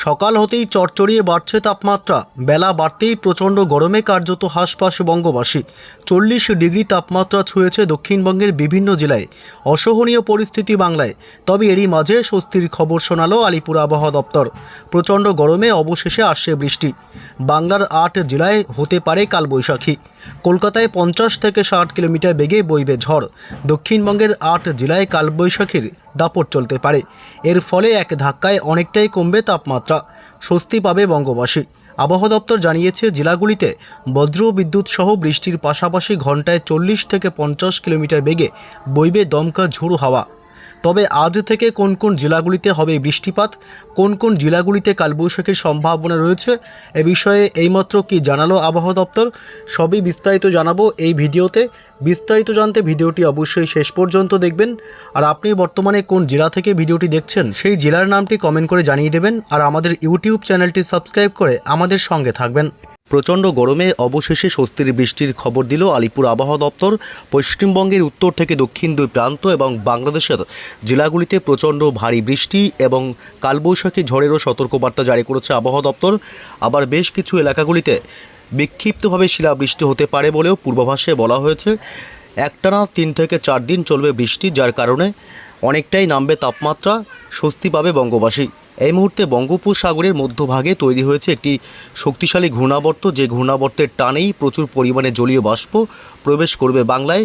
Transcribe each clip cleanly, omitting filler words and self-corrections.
সকাল হতেই চড়চড়িয়ে বাড়ছে তাপমাত্রা। বেলা বাড়তেই প্রচণ্ড গরমে কার্যত হাঁসফাঁস বঙ্গবাসী। 40 ডিগ্রি তাপমাত্রা ছুঁয়েছে দক্ষিণবঙ্গের বিভিন্ন জেলায়। অসহনীয় পরিস্থিতি বাংলায়। তবে এরই মাঝে স্বস্তির খবর শোনালো আলিপুর আবহাওয়া দপ্তর। প্রচণ্ড গরমে অবশেষে আসছে বৃষ্টি। বাংলার 8 জেলায় হতে পারে কালবৈশাখী। কলকাতায় 50 থেকে 60 কিলোমিটার বেগে বইবে ঝড়। দক্ষিণবঙ্গের 8 জেলায় কালবৈশাখীর দাপট চলতে পারে। এর ফলে এক ধাক্কায় অনেকটাই কমবে তাপমাত্রা। স্বস্তি পাবে বঙ্গবাসী। আবহাওয়া দপ্তর জানিয়েছে, জেলাগুলিতে বজ্র বিদ্যুৎ সহ বৃষ্টির পাশাপাশি ঘন্টায় 40 থেকে 50 কিলোমিটার বেগে বইবে দমকা ঝোড়ো হাওয়া। তবে আজ থেকে কোন কোন জেলাগুলিতে হবে বৃষ্টিপাত, কোন কোন জেলাগুলিতে কালবৈশাখীর সম্ভাবনা রয়েছে, এ বিষয়ে এইমাত্র কি জানালো আবহাওয়া দপ্তর, সবই বিস্তারিত জানাবো এই ভিডিওতে। বিস্তারিত জানতে ভিডিওটি অবশ্যই শেষ পর্যন্ত দেখবেন। আর আপনি বর্তমানে কোন জেলা থেকে ভিডিওটি দেখছেন সেই জেলার নামটি কমেন্ট করে জানিয়ে দেবেন। আর আমাদের ইউটিউব চ্যানেলটি সাবস্ক্রাইব করে আমাদের সঙ্গে থাকবেন। প্রচণ্ড গরমে অবশেষে স্বস্তির বৃষ্টির খবর দিল আলিপুর আবহাওয়া দপ্তর। পশ্চিমবঙ্গের উত্তর থেকে দক্ষিণ দুই প্রান্ত এবং বাংলাদেশের জেলাগুলিতে প্রচণ্ড ভারী বৃষ্টি এবং কালবৈশাখী ঝড়েরও সতর্কবার্তা জারি করেছে আবহাওয়া দপ্তর। আবার বেশ কিছু এলাকাগুলিতে বিক্ষিপ্তভাবে শিলাবৃষ্টি হতে পারে বলেও পূর্বাভাসে বলা হয়েছে। একটানা 3 থেকে 4 দিন চলবে বৃষ্টি, যার কারণে অনেকটাই নামবে তাপমাত্রা। স্বস্তি পাবে বঙ্গবাসী। এই মুহূর্তে বঙ্গোপসাগরের মধ্যভাগে তৈরি হয়েছে একটি শক্তিশালী ঘূর্ণাবর্ত, যে ঘূর্ণাবর্তের টানেই প্রচুর পরিমাণে জলীয় বাষ্প প্রবেশ করবে বাংলায়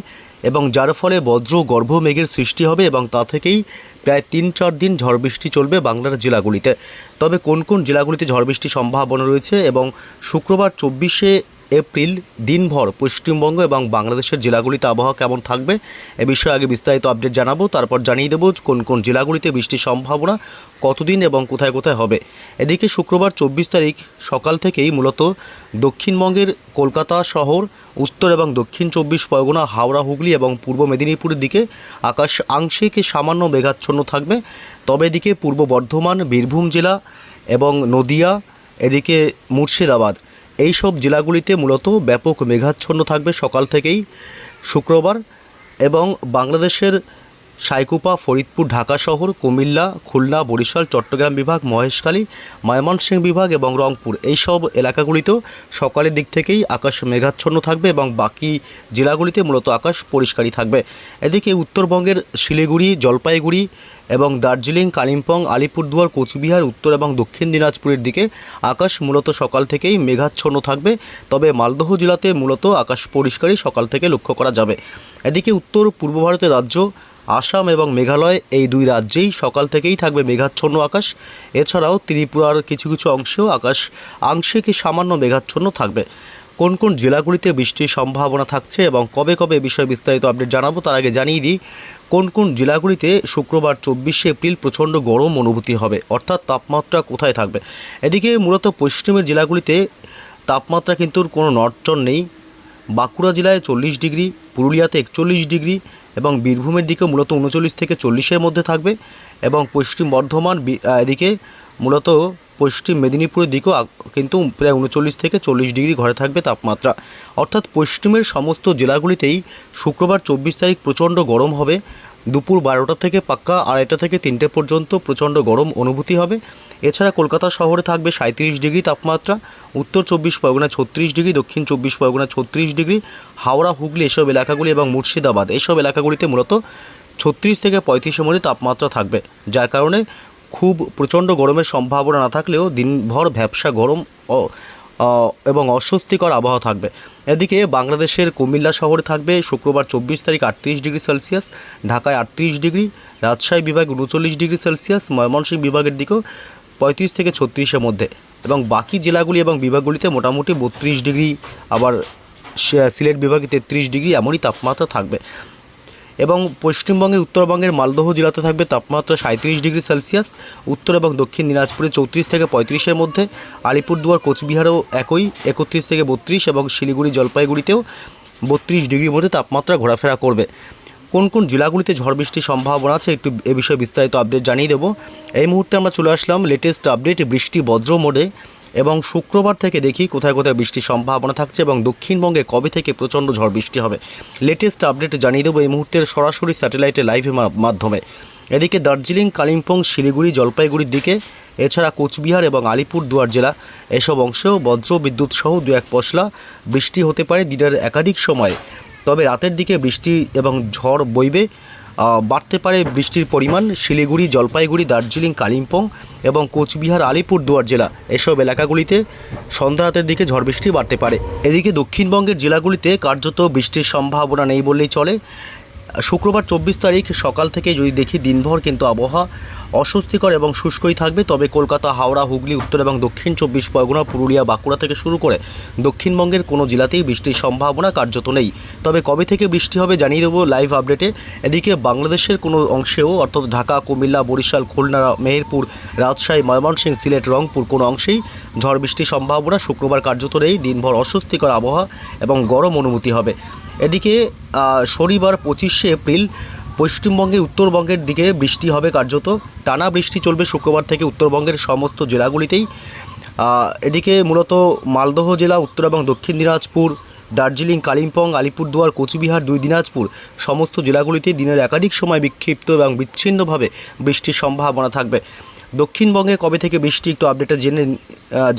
এবং যার ফলে বজ্র গর্ভ মেঘের সৃষ্টি হবে এবং তা থেকেই প্রায় 3-4 দিন ঝড় বৃষ্টি চলবে বাংলার জেলাগুলিতে। তবে কোন কোন জেলাগুলিতে ঝড় বৃষ্টির সম্ভাবনা রয়েছে এবং শুক্রবার 24শে এপ্রিল দিনভর পশ্চিমবঙ্গ এবং বাংলাদেশের জেলাগুলিতে আবহাওয়া কেমন থাকবে এ বিষয়ে আগে বিস্তারিত আপডেট জানাবো। তারপর জানিয়ে দেবো কোন কোন জেলাগুলিতে বৃষ্টির সম্ভাবনা কতদিন এবং কোথায় কোথায় হবে। এদিকে শুক্রবার 24 তারিখ সকাল থেকেই মূলত দক্ষিণবঙ্গের কলকাতা শহর, উত্তর এবং দক্ষিণ 24 পরগনা, হাওড়া, হুগলি এবং পূর্ব মেদিনীপুরের দিকে আকাশ আংশিক সামান্য মেঘাচ্ছন্ন থাকবে। তবে এদিকে পূর্ব বর্ধমান, বীরভূম জেলা এবং নদিয়া, এদিকে মুর্শিদাবাদ, এই সব জেলাগুলিতে মূলত ব্যাপক মেঘাচ্ছন্ন থাকবে সকাল থেকেই শুক্রবার। এবং বাংলাদেশের সাইকুপা, ফরিদপুর, ঢাকা শহর, কুমিল্লা, খুলনা, বরিশাল, চট্টগ্রাম বিভাগ, মহেশখালী, ময়মনসিংহ বিভাগ এবং রংপুর, এই সব এলাকাগুলিতেও সকালের দিক থেকেই আকাশ মেঘাচ্ছন্ন থাকবে এবং বাকি জেলাগুলিতে মূলত আকাশ পরিষ্কারই থাকবে। এদিকে উত্তরবঙ্গের শিলিগুড়ি, জলপাইগুড়ি এবং দার্জিলিং, কালিম্পং, আলিপুরদুয়ার, কোচবিহার, উত্তর এবং দক্ষিণ দিনাজপুরের দিকে আকাশ মূলত সকাল থেকেই মেঘাচ্ছন্ন থাকবে। তবে মালদহ জেলাতে মূলত আকাশ পরিষ্কারই সকাল থেকে লক্ষ্য করা যাবে। এদিকে উত্তর পূর্ব ভারতের রাজ্য আসাম এবং মেঘালয়, এই দুই রাজ্যেই সকাল থেকেই থাকবে মেঘাচ্ছন্ন আকাশ। এছাড়াও ত্রিপুরার কিছু কিছু অংশেও আকাশ আংশিক সামান্য মেঘাচ্ছন্ন থাকবে। কোন কোন জেলাগুলিতে বৃষ্টির সম্ভাবনা থাকছে এবং কবে কবে এ বিষয়ে বিস্তারিত আপডেট জানাবো। তার আগে জানিয়ে দিই কোন কোন জেলাগুলিতে শুক্রবার 24শে এপ্রিল প্রচণ্ড গরম অনুভূতি হবে, অর্থাৎ তাপমাত্রা কোথায় থাকবে। এদিকে মূলত পশ্চিমের জেলাগুলিতে তাপমাত্রা কিন্তু কোনো নড়চড় নেই। বাঁকুড়া জেলায় 40 ডিগ্রি, পুরুলিয়াতে 41 ডিগ্রি এবং বীরভূমের দিকে মূলত 39 থেকে 40-এর মধ্যে থাকবে এবং পশ্চিম বর্ধমান, এদিকে মূলত পশ্চিম মেদিনীপুরের দিকেও কিন্তু প্রায় 39 থেকে 40 ডিগ্রি ঘরে থাকবে তাপমাত্রা। অর্থাৎ পশ্চিমের সমস্ত জেলাগুলিতেই শুক্রবার 24 তারিখ প্রচণ্ড গরম হবে। দুপুর 12টা থেকে পাক্কা 2:30 থেকে 3টে পর্যন্ত প্রচণ্ড গরম অনুভূতি হবে। এছাড়া কলকাতা শহরে থাকবে 37 ডিগ্রি তাপমাত্রা, উত্তর 24 পরগনা 36 ডিগ্রি, দক্ষিণ 24 পরগনা 36 ডিগ্রি, হাওড়া, হুগলি এসব এলাকাগুলি এবং মুর্শিদাবাদ এইসব এলাকাগুলিতে মূলত 36 থেকে 35-এর মধ্যে তাপমাত্রা থাকবে, যার কারণে খুব প্রচণ্ড গরমের সম্ভাবনা না থাকলেও দিনভর ভ্যাপসা গরম এবং অস্বস্তিকর আবহাওয়া থাকবে। এদিকে বাংলাদেশের কুমিল্লা শহরে থাকবে শুক্রবার 24 তারিখ 38 ডিগ্রি সেলসিয়াস, ঢাকায় 38 ডিগ্রি, রাজশাহী বিভাগ 39 ডিগ্রি সেলসিয়াস, ময়মনসিংহ বিভাগের দিকেও 35 থেকে 36-এর মধ্যে এবং বাকি জেলাগুলি এবং বিভাগগুলিতে মোটামুটি 32 ডিগ্রি, আবার সিলেট বিভাগে 33 ডিগ্রি এমনই তাপমাত্রা থাকবে। এবং পশ্চিমবঙ্গের উত্তরবঙ্গের মালদহ জেলাতে থাকবে তাপমাত্রা 37 ডিগ্রি সেলসিয়াস, উত্তর এবং দক্ষিণ দিনাজপুরে 34 থেকে 35-এর মধ্যে, আলিপুরদুয়ার, কোচবিহারেও একই 31 থেকে 32 এবং শিলিগুড়ি, জলপাইগুড়িতেও 32 ডিগ্রির মধ্যে তাপমাত্রা ঘোরাফেরা করবে। কোন কোন জেলাগুলিতে ঝড় বৃষ্টির সম্ভাবনা আছে একটু এ বিষয়ে বিস্তারিত আপডেট জানিয়ে দেবো। এই মুহূর্তে আমরা চলে আসলাম লেটেস্ট আপডেট বৃষ্টি বজ্র মোডে। এবং শুক্রবার থেকে দেখি কোথায় কোথায় বৃষ্টির সম্ভাবনা থাকছে এবং দক্ষিণবঙ্গে কবে থেকে প্রচণ্ড ঝড় বৃষ্টি হবে। লেটেস্ট আপডেট জানিয়ে দেবো এই মুহূর্তের সরাসরি স্যাটেলাইটে লাইভের মাধ্যমে। এদিকে দার্জিলিং, কালিম্পং, শিলিগুড়ি, জলপাইগুড়ির দিকে, এছাড়া কোচবিহার এবং আলিপুরদুয়ার জেলা এসব অংশেও বজ্র বিদ্যুৎ সহ 2-1 পশলা বৃষ্টি হতে পারে দিনের একাধিক সময়ে। তবে রাতের দিকে বৃষ্টি এবং ঝড় বইবে, বাড়তে পারে বৃষ্টির পরিমাণ। শিলিগুড়ি, জলপাইগুড়ি, দার্জিলিং, কালিম্পং এবং কোচবিহার, আলিপুরদুয়ার জেলা এসব এলাকাগুলিতে সন্ধ্যা রাতের দিকে ঝড় বৃষ্টি বাড়তে পারে। এদিকে দক্ষিণবঙ্গের জেলাগুলিতে কার্যত বৃষ্টির সম্ভাবনা নেই বললেই চলে। শুক্রবার 24 তারিখ সকাল থেকে যদি দেখি দিনভর কিন্তু আবহাওয়া অস্বস্তিকর এবং শুষ্কই থাকবে। তবে কলকাতা, হাওড়া, হুগলি, উত্তর এবং দক্ষিণ 24 পরগনা, পুরুলিয়া, বাঁকুড়া থেকে শুরু করে দক্ষিণবঙ্গের কোনো জেলাতেই বৃষ্টির সম্ভাবনা কার্যত নেই। তবে কবে থেকে বৃষ্টি হবে জানিয়ে দেবো লাইভ আপডেটে। এদিকে বাংলাদেশের কোনো অংশেও অর্থাৎ ঢাকা, কুমিল্লা, বরিশাল, খুলনা, মেহেরপুর, রাজশাহী, ময়মনসিংহ, সিলেট, রংপুর কোনো অংশেই ঝড় বৃষ্টির সম্ভাবনা শুক্রবার কার্যত নেই। দিনভর অস্বস্তিকর আবহাওয়া এবং গরম অনুভূতি হবে। এদিকে শনিবার 25শে এপ্রিল পশ্চিমবঙ্গে, উত্তরবঙ্গের দিকে বৃষ্টি হবে কার্যত। টানা বৃষ্টি চলবে শুক্রবার থেকে উত্তরবঙ্গের সমস্ত জেলাগুলিতেই। এদিকে মূলত মালদহ জেলা, উত্তর এবং দক্ষিণ দিনাজপুর, দার্জিলিং, কালিম্পং, আলিপুরদুয়ার, কোচবিহার, 2 দিনাজপুর সমস্ত জেলাগুলিতে দিনের একাধিক সময় বিক্ষিপ্ত এবং বিচ্ছিন্নভাবে বৃষ্টির সম্ভাবনা থাকবে। দক্ষিণবঙ্গে কবে থেকে বৃষ্টি একটু আপডেটে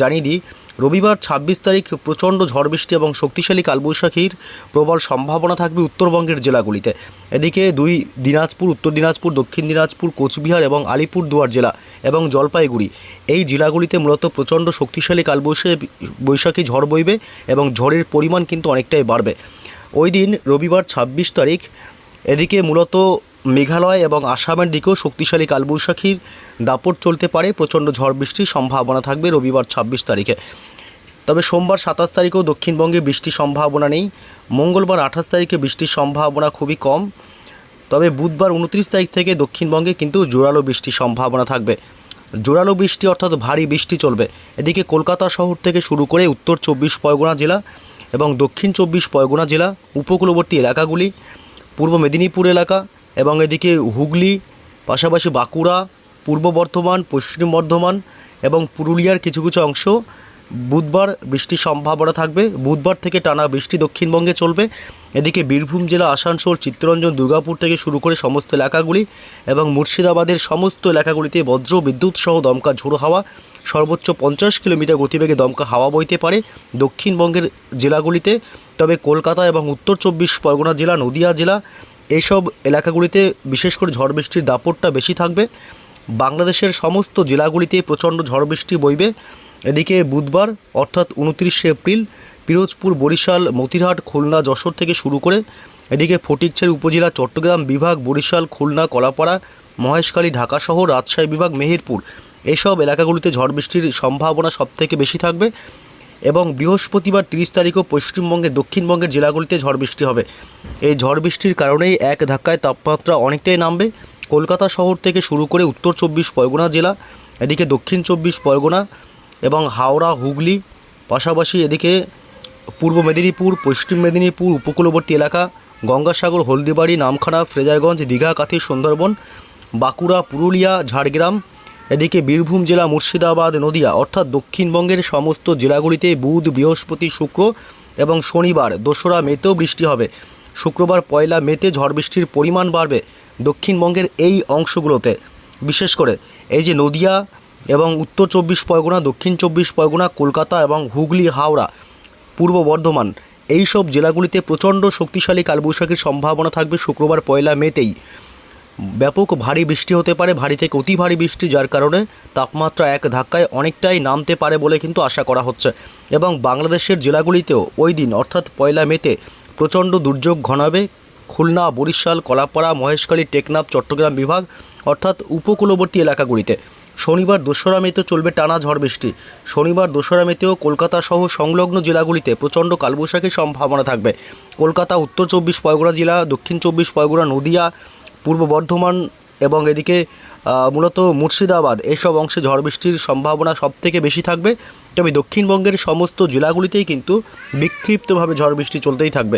জানিয়ে দিই। রবিবার 26 তারিখ প্রচণ্ড ঝড় বৃষ্টি এবং শক্তিশালী কালবৈশাখীর প্রবল সম্ভাবনা থাকবে উত্তরবঙ্গের জেলাগুলিতে। এদিকে 2 দিনাজপুর, উত্তর দিনাজপুর, দক্ষিণ দিনাজপুর, কোচবিহার এবং আলিপুরদুয়ার জেলা এবং জলপাইগুড়ি এই জেলাগুলিতে মূলত প্রচণ্ড শক্তিশালী কালবৈশাখী ঝড় বইবে এবং ঝড়ের পরিমাণ কিন্তু অনেকটাই বাড়বে ওই দিন রবিবার 26 তারিখ। এদিকে মূলত মেঘালয় এবং আসামের দিকেও শক্তিশালী কালবৈশাখীর দাপট চলতে পারে। প্রচণ্ড ঝড় বৃষ্টির সম্ভাবনা থাকবে রবিবার 26 তারিখে। তবে সোমবার 27 তারিখেও দক্ষিণবঙ্গে বৃষ্টির সম্ভাবনা নেই। মঙ্গলবার 28 তারিখে বৃষ্টির সম্ভাবনা খুবই কম। তবে বুধবার 29 তারিখ থেকে দক্ষিণবঙ্গে কিন্তু জোরালো বৃষ্টির সম্ভাবনা থাকবে। জোরালো বৃষ্টি অর্থাৎ ভারী বৃষ্টি চলবে। এদিকে কলকাতা শহর থেকে শুরু করে উত্তর 24 পরগনা জেলা এবং দক্ষিণ 24 পরগনা জেলা, উপকূলবর্তী এলাকাগুলি, পূর্ব মেদিনীপুর এলাকা এবং এদিকে হুগলি, পাশাপাশি বাঁকুড়া, পূর্ব বর্ধমান, পশ্চিম বর্ধমান এবং পুরুলিয়ার কিছু কিছু অংশ বুধবার বৃষ্টির সম্ভাবনা থাকবে। বুধবার থেকে টানা বৃষ্টি দক্ষিণবঙ্গে চলবে। এদিকে বীরভূম জেলা, আসানসোল, চিত্তরঞ্জন, দুর্গাপুর থেকে শুরু করে সমস্ত এলাকাগুলি এবং মুর্শিদাবাদের সমস্ত এলাকাগুলিতে বজ্র বিদ্যুৎ সহ দমকা ঝোড়ো হাওয়া, সর্বোচ্চ 50 কিলোমিটার গতিবেগে দমকা হাওয়া বইতে পারে দক্ষিণবঙ্গের জেলাগুলিতে। তবে কলকাতা এবং উত্তর 24 পরগনা জেলা, নদিয়া জেলা এইসব এলাকাগুলিতে বিশেষ করে ঝড় বৃষ্টির দাপটটা বেশি থাকবে। বাংলাদেশের সমস্ত জেলাগুলিতে প্রচণ্ড ঝড় বৃষ্টি বইবে। এদিকে বুধবার অর্থাৎ 29শে এপ্রিল পিরোজপুর, বরিশাল, মতিরহাট, খুলনা, যশোর থেকে শুরু করে এদিকে ফটিকছড়ি উপজেলা, চট্টগ্রাম বিভাগ, বরিশাল, খুলনা, কলাপাড়া, মহেশখালী, ঢাকা শহর, রাজশাহী বিভাগ, মেহেরপুর এইসব এলাকাগুলিতে ঝড় বৃষ্টির সম্ভাবনা সবথেকে বেশি থাকবে। এবং বৃহস্পতিবার 30 তারিখও পশ্চিমবঙ্গের দক্ষিণবঙ্গের জেলাগুলিতে ঝড় বৃষ্টি হবে। এই ঝড় বৃষ্টির কারণেই এক ধাক্কায় তাপমাত্রা অনেকটাই নামবে। কলকাতা শহর থেকে শুরু করে উত্তর 24 পরগনা জেলা, এদিকে দক্ষিণ 24 পরগনা এবং হাওড়া, হুগলি, পাশাপাশি এদিকে পূর্ব মেদিনীপুর, পশ্চিম মেদিনীপুর, উপকূলবর্তী এলাকা, গঙ্গাসাগর, হলদিবাড়ি, নামখানা, ফ্রেজারগঞ্জ, দীঘা, কাথি, সুন্দরবন, বাঁকুড়া, পুরুলিয়া, ঝাড়গ্রাম, এদিকে বীরভূম জেলা, মুর্শিদাবাদ, নদিয়া অর্থাৎ দক্ষিণবঙ্গের সমস্ত জেলাগুলিতে বুধ, বৃহস্পতি, শুক্র এবং শনিবার 2রা মেতেও বৃষ্টি হবে। শুক্রবার 1লা মেতে ঝড় বৃষ্টির পরিমাণ বাড়বে দক্ষিণবঙ্গের এই অংশগুলোতে। বিশেষ করে এই যে নদিয়া এবং উত্তর 24 পরগনা, দক্ষিণ 24 পরগনা, কলকাতা এবং হুগলি, হাওড়া, পূর্ব বর্ধমান এই সব জেলাগুলিতে প্রচণ্ড শক্তিশালী কালবৈশাখীর সম্ভাবনা থাকবে শুক্রবার 1লা মেতেই। ব্যাপক ভারী বৃষ্টি হতে পারে, ভারী থেকে অতি ভারী বৃষ্টি, যার কারণে তাপমাত্রা এক ধাক্কায় অনেকটাই নামতে পারে বলে কিন্তু আশা করা হচ্ছে। এবং বাংলাদেশের জেলাগুলিতেও ওই দিন অর্থাৎ 1লা মেতে প্রচণ্ড দুর্যোগ ঘনাবে খুলনা, বরিশাল, কলাপাড়া, মহেশখালী, টেকনাফ, চট্টগ্রাম বিভাগ অর্থাৎ উপকূলবর্তী এলাকাগুলিতে। শনিবার 2রা মেতে চলবে টানা ঝড় বৃষ্টি। শনিবার 2রা মেতেও কলকাতা সহ সংলগ্ন জেলাগুলিতে প্রচণ্ড কালবৈশাখীর সম্ভাবনা থাকবে। কলকাতা, উত্তর 24 পরগনা জেলা, দক্ষিণ 24 পরগনা, নদিয়া, পূর্ব বর্ধমান এবং এদিকে মূলত মুর্শিদাবাদ এইসব অংশে ঝড় বৃষ্টির সম্ভাবনা সবথেকে বেশি থাকবে। তবে দক্ষিণবঙ্গের সমস্ত জেলাগুলিতেই কিন্তু বিক্ষিপ্তভাবে ঝড় বৃষ্টি চলতেই থাকবে।